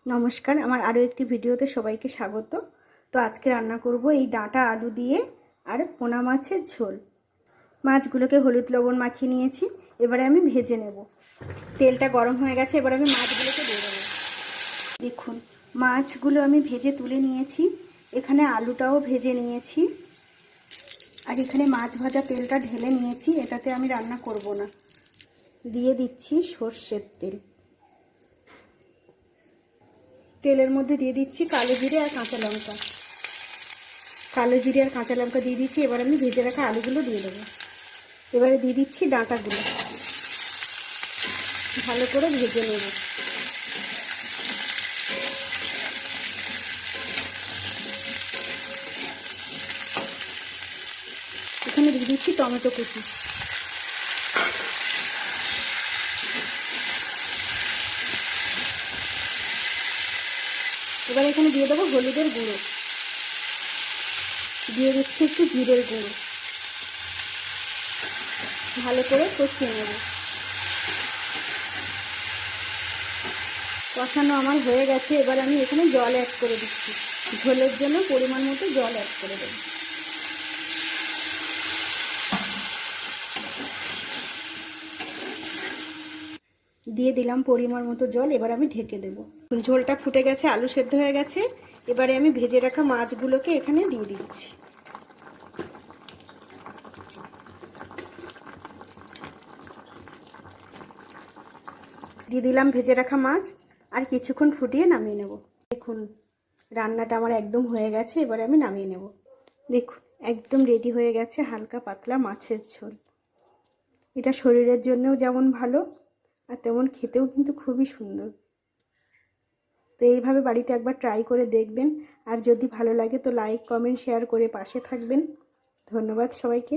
নমস্কার, আমার আরও একটি ভিডিওতে সবাইকে স্বাগত। তো আজকে রান্না করব এই ডাঁটা আলু দিয়ে আর পোনা মাছের ঝোল। মাছগুলোকে হলুদ লবণ মাখিয়ে নিয়েছি, এবারে আমি ভেজে নেব। তেলটা গরম হয়ে গেছে, এবারে আমি মাছগুলোকে দিয়ে দেবো। দেখুন, মাছগুলো আমি ভেজে তুলে নিয়েছি, এখানে আলুটাও ভেজে নিয়েছি, আর এখানে মাছ ভাজা তেলটা ঢেলে নিয়েছি। এটাতে আমি রান্না করব না। দিয়ে দিচ্ছি সর্ষের তেল। তেলের মধ্যে দিয়ে দিচ্ছি কালো জিরে আর কাঁচা লঙ্কা। কালো জিরে আর কাঁচা লঙ্কা দিয়ে দিচ্ছি। এবার আমি ভেজে রাখা আলুগুলো দিয়ে দেবো। এবারে দিয়ে দিচ্ছি ডাঁটাগুলো, ভালো করে ভেজে নেব। এখানে দিয়ে দিচ্ছি টমেটো কুচি। এবার এখানে দিয়ে দেবো হলুদের গুঁড়ো, দিয়ে দিচ্ছি একটু জিরের গুঁড়ো। ভালো করে কষিয়ে নেব। কষানো আমার হয়ে গেছে, এবার আমি এখানে জল অ্যাড করে দিচ্ছি। ঝোলের জন্য পরিমাণ মতো জল অ্যাড করে দেব। দিয়ে দিলাম পরিমাণ মতো জল। এবার আমি ঢেকে দেব। ঝোলটা ফুটে গেছে, আলু সেদ্ধ হয়ে গেছে। এবারে আমি ভেজে রাখা মাছগুলোকে এখানে দিয়ে দিচ্ছি। দিয়ে দিলাম ভেজে রাখা মাছ, আর কিছুক্ষণ ফুটিয়ে নামিয়ে নেব। দেখুন, রান্নাটা আমার একদম হয়ে গেছে, এবারে আমি নামিয়ে নেব। দেখুন, একদম রেডি হয়ে গেছে হালকা পাতলা মাছের ঝোল। এটা শরীরের জন্যও যেমন ভালো, আর তেমন খেতেও কিন্তু খুবই সুন্দর। তো এইভাবে বাড়িতে একবার ট্রাই করে দেখবেন, আর যদি ভালো লাগে তো লাইক কমেন্ট শেয়ার করে পাশে থাকবেন। ধন্যবাদ সবাইকে।